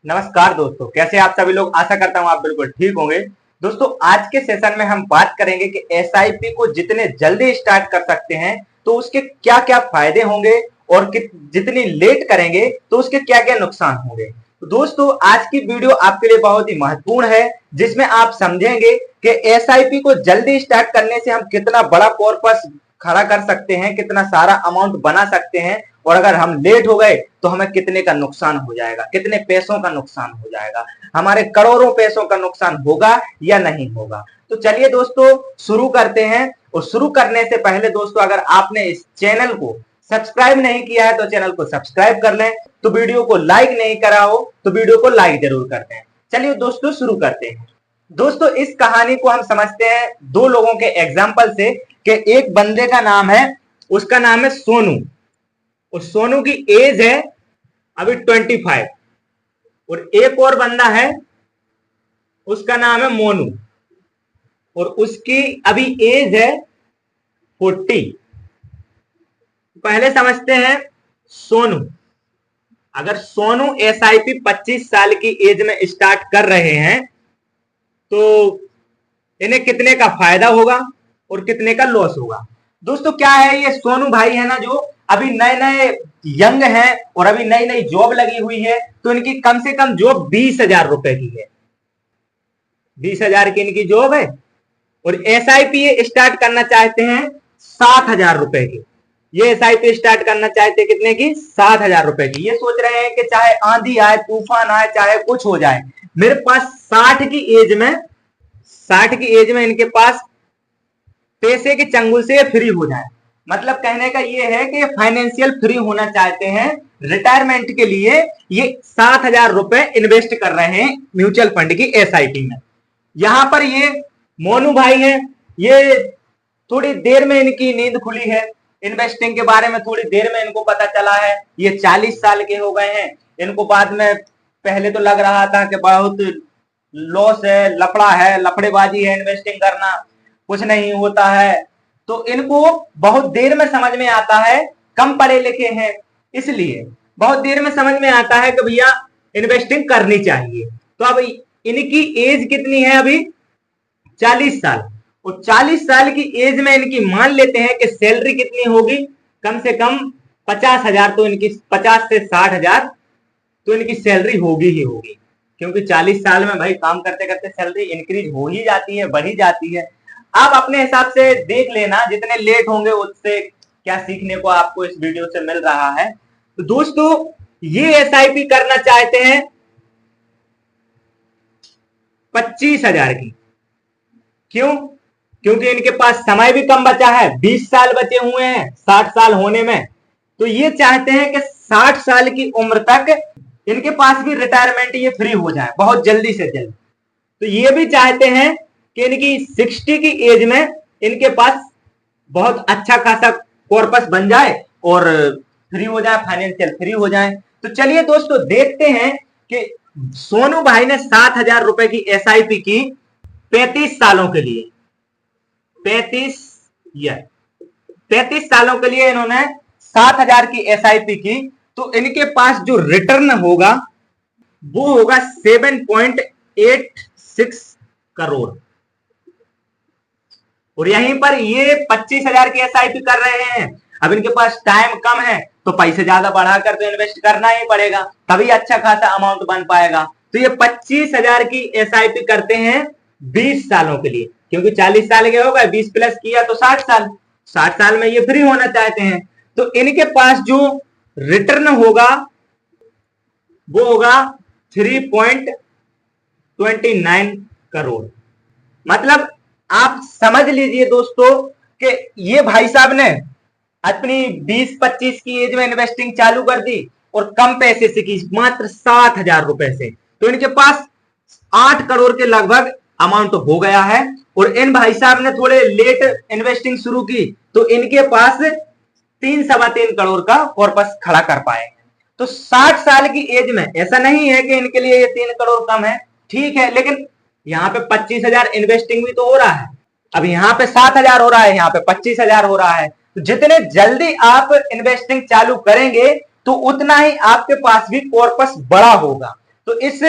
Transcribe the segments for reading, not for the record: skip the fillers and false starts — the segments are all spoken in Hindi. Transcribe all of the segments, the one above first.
नमस्कार दोस्तों, कैसे आप सभी लोग। आशा करता हूं आप बिल्कुल ठीक होंगे। दोस्तों, आज के सेशन में हम बात करेंगे कि एसआईपी को जितने जल्दी स्टार्ट कर सकते हैं तो उसके क्या क्या फायदे होंगे और जितनी लेट करेंगे तो उसके क्या क्या नुकसान होंगे। तो दोस्तों, आज की वीडियो आपके लिए बहुत ही महत्वपूर्ण है, जिसमें आप समझेंगे कि एसआईपी को जल्दी स्टार्ट करने से हम कितना बड़ा कॉर्पस खड़ा कर सकते हैं, कितना सारा अमाउंट बना सकते हैं, और अगर हम लेट हो गए तो हमें कितने का नुकसान हो जाएगा, कितने पैसों का नुकसान हो जाएगा, हमारे करोड़ों पैसों का नुकसान होगा या नहीं होगा। तो चलिए दोस्तों, शुरू करते हैं। और शुरू करने से पहले दोस्तों, अगर आपने इस चैनल को सब्सक्राइब नहीं किया है तो चैनल को सब्सक्राइब कर लें, तो वीडियो को लाइक नहीं करा हो तो वीडियो को लाइक जरूर कर दें। चलिए दोस्तों, शुरू करते हैं। दोस्तों, इस कहानी को हम समझते हैं दो लोगों के एग्जाम्पल से कि एक बंदे का नाम है, उसका नाम है सोनू, और सोनू की एज है अभी 25, और एक और बंदा है, उसका नाम है मोनू, और उसकी अभी एज है 40। पहले समझते हैं सोनू। अगर सोनू एसआईपी 25 साल की एज में स्टार्ट कर रहे हैं तो इन्हें कितने का फायदा होगा और कितने का लॉस होगा। दोस्तों, क्या है, ये सोनू भाई है ना, जो अभी नए नए यंग हैं और अभी नई नई जॉब लगी हुई है, तो इनकी कम से कम जॉब 20,000 रुपए की है। 20,000 की इनकी जॉब है, और एसआईपी ये स्टार्ट करना चाहते हैं 7,000 रुपए की। ये एसआईपी स्टार्ट करना चाहते हैं कितने की? 7,000 रुपए की। ये सोच रहे हैं कि चाहे आंधी आए, तूफान आए, चाहे कुछ हो जाए, मेरे पास 60 की एज में इनके पास पैसे के चंगुल से फ्री हो जाए। मतलब कहने का ये है कि फाइनेंशियल फ्री होना चाहते हैं। रिटायरमेंट के लिए ये 7,000 रुपए इन्वेस्ट कर रहे हैं म्यूचुअल फंड की एसआईपी में। यहां पर ये मोनू भाई हैं, ये थोड़ी देर में इनकी नींद खुली है, इन्वेस्टिंग के बारे में थोड़ी देर में इनको पता चला है। ये 40 साल के हो गए हैं। इनको बाद में पहले तो लग रहा था कि बहुत लॉस है, लफड़ा है, लफड़ेबाजी है, इन्वेस्टिंग करना कुछ नहीं होता है। तो इनको बहुत देर में समझ में आता है, कम पढ़े लिखे हैं इसलिए बहुत देर में समझ में आता है कि भैया इन्वेस्टिंग करनी चाहिए। तो अब इनकी एज कितनी है? अभी 40 साल। और 40 साल की एज में इनकी मान लेते हैं कि सैलरी कितनी होगी? कम से कम 50,000, तो इनकी 50 से 60,000 तो इनकी सैलरी होगी ही होगी, क्योंकि 40 साल में भाई काम करते करते सैलरी इंक्रीज हो ही जाती है, बढ़ी जाती है। आप अपने हिसाब से देख लेना, जितने लेट होंगे उससे क्या सीखने को आपको इस वीडियो से मिल रहा है। तो दोस्तों, ये एसआईपी करना चाहते हैं 25,000 की। क्यों? क्योंकि इनके पास समय भी कम बचा है, 20 साल बचे हुए हैं 60 साल होने में। तो ये चाहते हैं कि 60 साल की उम्र तक इनके पास भी रिटायरमेंट ये फ्री हो जाए बहुत जल्दी से जल्द। तो ये भी चाहते हैं कि इनकी 60 की एज में इनके पास बहुत अच्छा खासा कॉर्पस बन जाए और फ्री हो जाए, फाइनेंशियल फ्री हो जाए। तो चलिए दोस्तों, देखते हैं कि सोनू भाई ने 7,000 रुपए की एसआईपी की 35 सालों के लिए। 35 सालों के लिए इन्होंने 7,000 की एसआईपी की, तो इनके पास जो रिटर्न होगा वो होगा 7.86 करोड़। और यहीं पर ये 25,000 की एसआईपी कर रहे हैं। अब इनके पास टाइम कम है तो पैसे ज्यादा बढ़ाकर तो इन्वेस्ट करना ही पड़ेगा, तभी अच्छा खासा अमाउंट बन पाएगा। तो ये 25,000 की एसआईपी करते हैं 20 सालों के लिए, क्योंकि 40 साल के हो गए, 20 प्लस किया तो 60 साल। 60 साल में ये फ्री होना चाहते हैं। तो इनके पास जो रिटर्न होगा वो होगा 3.29 करोड़। मतलब आप समझ लीजिए दोस्तों कि ये भाई साहब ने अपनी 20-25 की एज में इन्वेस्टिंग चालू कर दी और कम पैसे से की, मात्र 7,000 रुपए से। तो इनके पास 8 करोड़ के लगभग अमाउंट हो गया है। और इन भाई साहब ने थोड़े लेट इन्वेस्टिंग शुरू की तो इनके पास 3-3.25 करोड़ का कॉर्पस खड़ा कर पाए। तो 60 साल की एज में ऐसा नहीं है कि इनके लिए ये 3 करोड़ कम है, ठीक है, लेकिन यहाँ पे 25,000 इन्वेस्टिंग भी तो हो रहा है। अब यहाँ पे 7,000 हो रहा है, यहाँ पे 25,000 हो रहा है। तो जितने जल्दी आप इन्वेस्टिंग चालू करेंगे तो उतना ही आपके पास भी कॉर्पस बड़ा होगा। तो इस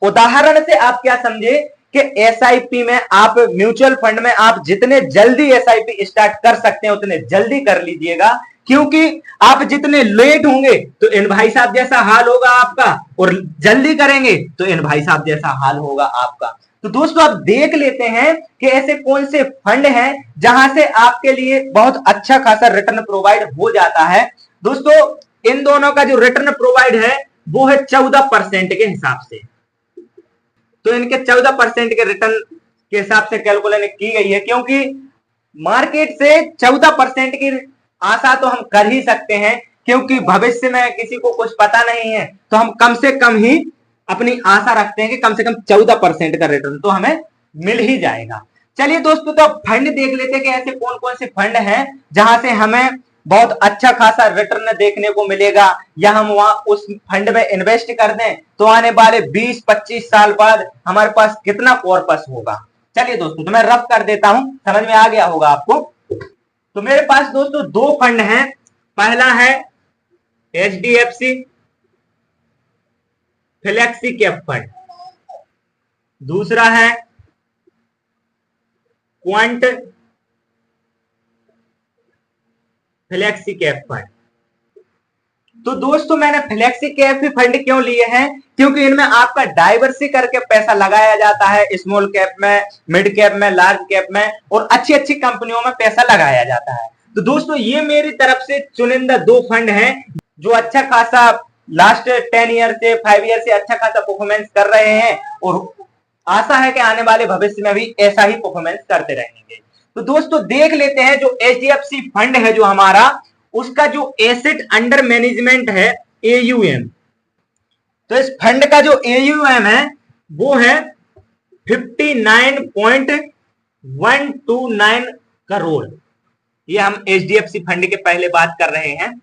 उदाहरण से आप क्या समझे कि एसआईपी में, आप म्यूचुअल फंड में आप जितने जल्दी एसआईपी स्टार्ट कर सकते हैं उतने जल्दी कर लीजिएगा, क्योंकि आप जितने लेट होंगे तो इन भाई साहब जैसा हाल होगा आपका, और जल्दी करेंगे तो इन भाई साहब जैसा हाल होगा आपका। तो दोस्तों आप देख लेते हैं कि ऐसे कौन से फंड हैं जहां से आपके लिए बहुत अच्छा खासा रिटर्न प्रोवाइड हो जाता है। दोस्तों इन दोनों का जो रिटर्न प्रोवाइड है वो है 14% के हिसाब से। तो इनके 14% के रिटर्न के हिसाब से कैलकुलेशन की गई है, क्योंकि मार्केट से 14% की आशा तो हम कर ही सकते हैं, क्योंकि भविष्य में किसी को कुछ पता नहीं है, तो हम कम से कम ही अपनी आशा रखते हैं कि कम से कम 14% का रिटर्न तो हमें मिल ही जाएगा। चलिए दोस्तों, तो अब फंड देख लेते हैं कि ऐसे कौन कौन से फंड हैं जहां से हमें बहुत अच्छा खासा रिटर्न देखने को मिलेगा, या हम वहां उस फंड में इन्वेस्ट कर दें तो आने वाले 20-25 साल बाद हमारे पास कितना कॉर्पस होगा। चलिए दोस्तों, तो मैं रफ कर देता हूं, समझ में आ गया होगा आपको। तो मेरे पास दोस्तों दो फंड हैं। पहला है एचडीएफसी फ्लेक्सी कैप फंड, दूसरा है क्वांट फ्लेक्सी कैप फंड। तो दोस्तों मैंने फ्लेक्सी कैप फंड क्यों लिए हैं, क्योंकि इनमें आपका डाइवर्सी करके पैसा लगाया जाता है, स्मॉल कैप में, मिड कैप में, लार्ज कैप में, और अच्छी अच्छी कंपनियों में पैसा लगाया जाता है। तो दोस्तों ये मेरी तरफ से चुनिंदा दो फंड हैं जो अच्छा खासा लास्ट 10 ईयर से 5 ईयर से अच्छा खासा परफॉर्मेंस कर रहे हैं, और आशा है कि आने वाले भविष्य में भी ऐसा ही परफॉर्मेंस करते रहेंगे। तो दोस्तों देख लेते हैं जो एचडीएफसी फंड है जो हमारा, उसका जो एसेट अंडर मैनेजमेंट है एयूएम, तो इस फंड का जो एयूएम है वो है 59.129 करोड़। ये हम एचडीएफसी फंड के पहले बात कर रहे हैं।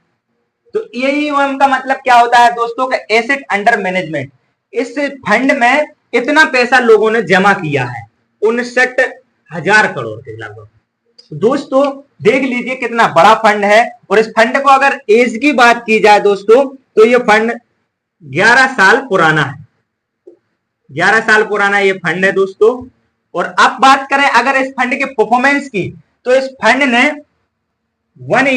तो एयूएम का मतलब क्या होता है दोस्तों, का एसेट अंडर मैनेजमेंट। इस फंड में इतना पैसा लोगों ने जमा किया है, 59,000 करोड़ के लगभग। दोस्तों देख लीजिए कितना बड़ा फंड है। और इस फंड को अगर एज की बात की जाए दोस्तों, तो ये फंड 11 साल पुराना है, 11 साल पुराना ये फंड है दोस्तों। और अब बात करें अगर इस फंड के परफॉर्मेंस की, तो इस फंड ने 1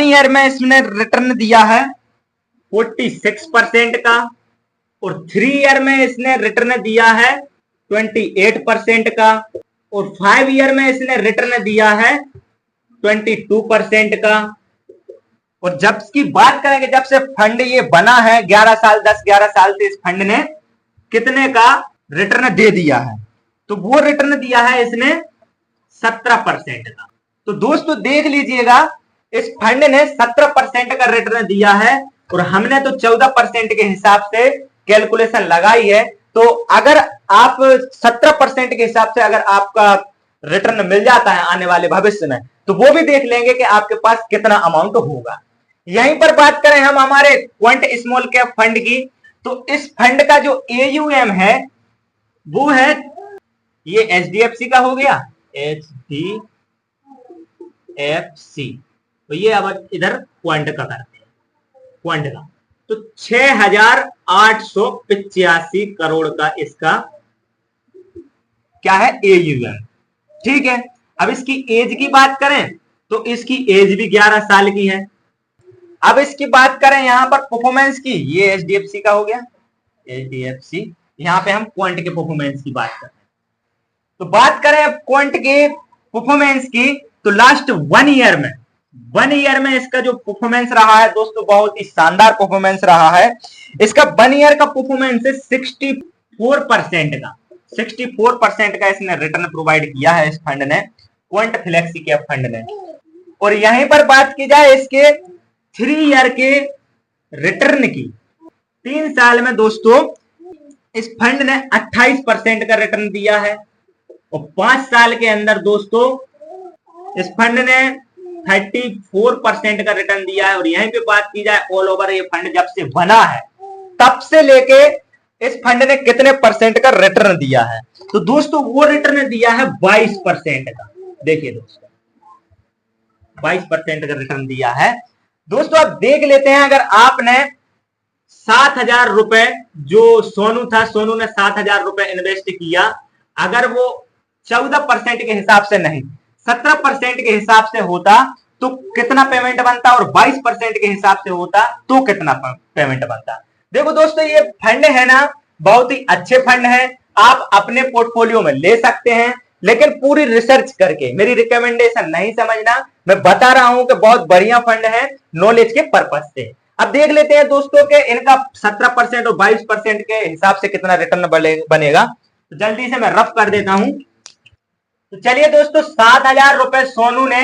ईयर में इसने रिटर्न दिया है 46% का, और 3 ईयर में इसने रिटर्न दिया है 28% का, और 5 ईयर में इसने रिटर्न दिया है 22% का। और जब की बात करेंगे, जब से फंड ये बना है 11 साल 10-11 साल से इस फंड ने कितने का रिटर्न दे दिया है, तो वो रिटर्न दिया है इसने 17% का। तो दोस्तों देख लीजिएगा इस फंड ने 17% का रिटर्न दिया है, और हमने तो 14% के हिसाब से कैलकुलेशन लगाई है। तो अगर आप 17% के हिसाब से अगर आपका रिटर्न मिल जाता है आने वाले भविष्य में, तो वो भी देख लेंगे कि आपके पास कितना अमाउंट होगा। यहीं पर बात करें हम हमारे क्वांट स्मॉल कैप फंड की, तो इस फंड का जो एयूएम है वो है, ये एचडीएफसी का हो गया, एचडीएफसी, तो ये अब इधर क्वांट का करते हैं, क्वांट का। तो 6,885 करोड़ का इसका क्या है एयूएम, ठीक है। अब इसकी एज की बात करें तो इसकी एज भी 11 साल की है। अब इसकी बात करें यहां पर परफॉर्मेंस की, ये एचडीएफसी का हो गया, एचडीएफसी। यहां पे हम क्वांट के परफॉर्मेंस की बात करें, तो बात करें अब क्वांट के परफॉर्मेंस की, तो लास्ट 1 ईयर में इसका जो परफॉर्मेंस रहा है दोस्तों, बहुत ही शानदार परफॉर्मेंस रहा है। इसका 1 ईयर का परफॉर्मेंस है 64% का, 64% का इसने रिटर्न प्रोवाइड किया है इस फंड ने, क्वांट फ्लेक्सी कैप फंड ने। और यहीं पर बात की जाए इसके 3 ईयर के रिटर्न की, 3 साल में दोस्तों इस फंड ने 28% का रिटर्न दिया है, और 5 साल के अंदर दोस्तों इस फंड ने 34% का रिटर्न दिया है। और यहीं पे बात की जाए ऑल ओवर ये फंड जब से बना है तब से लेके इस फंड ने कितने परसेंट का रिटर्न दिया है, तो दोस्तों वो रिटर्न दिया है 22% का। देखिए दोस्तों 22% का रिटर्न दिया है। दोस्तों अब देख लेते हैं, अगर आपने 7,000 रुपए जो सोनू था, सोनू ने 7,000 रुपए इन्वेस्ट किया। अगर वो 14% के हिसाब से नहीं 17% के हिसाब से होता तो कितना पेमेंट बनता, और 22% के हिसाब से होता तो कितना पेमेंट बनता। देखो दोस्तों, ये फंड है ना, बहुत ही अच्छे फंड है, आप अपने पोर्टफोलियो में ले सकते हैं, लेकिन पूरी रिसर्च करके। मेरी रिकमेंडेशन नहीं समझना, मैं बता रहा हूं कि बहुत बढ़िया फंड है नॉलेज के पर्पज से। अब देख लेते हैं दोस्तों के इनका 17% और 22% के हिसाब से कितना रिटर्न बनेगा। तो जल्दी से मैं रफ कर देता हूं। तो चलिए दोस्तों, 7,000 रुपए सोनू ने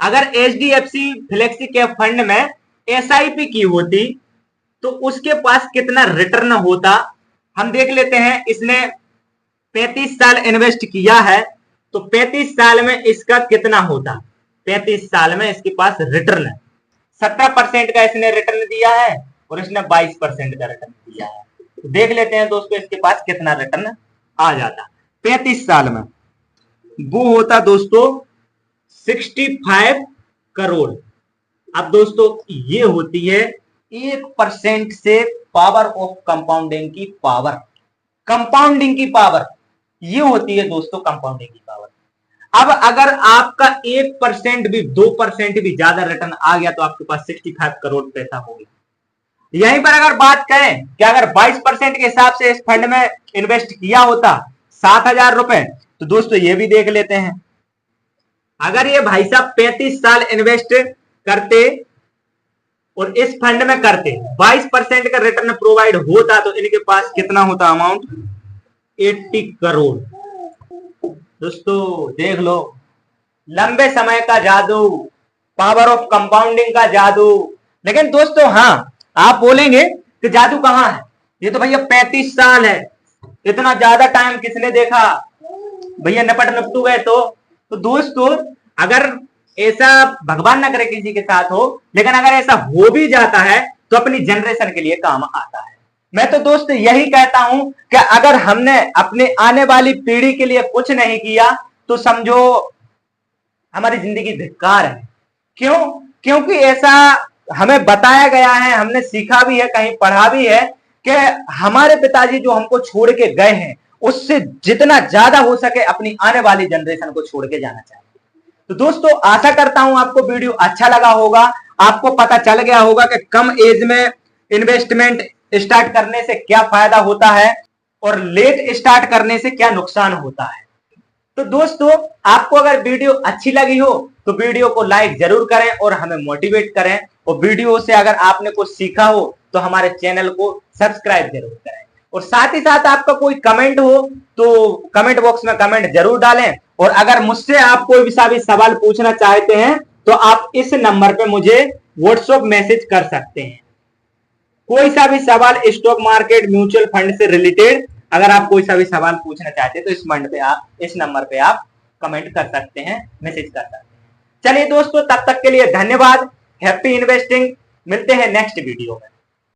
अगर HDFC फ्लेक्सी कैप फंड में SIP की होती तो उसके पास कितना रिटर्न होता, हम देख लेते हैं। इसने 35 साल इन्वेस्ट किया है, तो 35 साल में इसका कितना होता। 35 साल में इसके पास रिटर्न 17% का इसने रिटर्न दिया है और इसने 22% का रिटर्न दिया है। तो देख लेते हैं दोस्तों इसके पास कितना रिटर्न आ जाता 35 साल में। वो होता दोस्तों 65 करोड़। अब दोस्तों ये होती है 1% से पावर ऑफ कंपाउंडिंग की पावर। कंपाउंडिंग की पावर ये होती है दोस्तों कंपाउंडिंग की पावर। अब अगर आपका 1% भी 2% भी ज्यादा रिटर्न आ गया तो आपके पास 65 करोड़ पैसा हो गया। यहीं पर अगर बात करें कि अगर 22% के हिसाब से इस फंड में इन्वेस्ट किया होता 7,000 रुपए, तो दोस्तों ये भी देख लेते हैं। अगर ये भाई साहब 35 साल इन्वेस्ट करते और इस फंड में करते 22% का रिटर्न प्रोवाइड होता तो इनके पास कितना होता अमाउंट 80 करोड़। दोस्तों देख लो, लंबे समय का जादू, पावर ऑफ कंपाउंडिंग का जादू। लेकिन दोस्तों हाँ, आप बोलेंगे कि जादू कहां है, ये तो भैया 35 साल है, इतना ज्यादा टाइम किसने देखा भैया, नपट नपटू गए तो दोस्तों अगर ऐसा भगवान ना करे किसी के साथ हो, लेकिन अगर ऐसा हो भी जाता है तो अपनी जनरेशन के लिए काम आता है। मैं तो दोस्त यही कहता हूं कि अगर हमने अपने आने वाली पीढ़ी के लिए कुछ नहीं किया तो समझो हमारी जिंदगी धिक्कार है। क्यों? क्योंकि ऐसा हमें बताया गया है, हमने सीखा भी है, कहीं पढ़ा भी है कि हमारे पिताजी जो हमको छोड़ के गए हैं उससे जितना ज्यादा हो सके अपनी आने वाली जनरेशन को छोड़ के जाना चाहिए। तो दोस्तों आशा करता हूं आपको वीडियो अच्छा लगा होगा, आपको पता चल गया होगा कि कम एज में इन्वेस्टमेंट स्टार्ट करने से क्या फायदा होता है और लेट स्टार्ट करने से क्या नुकसान होता है। तो दोस्तों आपको अगर वीडियो अच्छी लगी हो तो वीडियो को लाइक जरूर करें और हमें मोटिवेट करें, और वीडियो से अगर आपने कुछ सीखा हो तो हमारे चैनल को सब्सक्राइब जरूर करें। और साथ ही साथ आपका कोई कमेंट हो तो कमेंट बॉक्स में कमेंट जरूर डालें। और अगर मुझसे आप कोई सा भी सवाल पूछना चाहते हैं तो आप इस नंबर पे मुझे व्हाट्सएप मैसेज कर सकते हैं। कोई सा भी सवाल स्टॉक मार्केट, म्यूचुअल फंड से रिलेटेड अगर आप कोई सा भी सवाल पूछना चाहते हैं तो इस नंबर पे आप कमेंट कर सकते हैं, मैसेज कर सकते हैं। चलिए दोस्तों, तब तक के लिए धन्यवाद। Happy investing. मिलते हैं नेक्स्ट वीडियो में।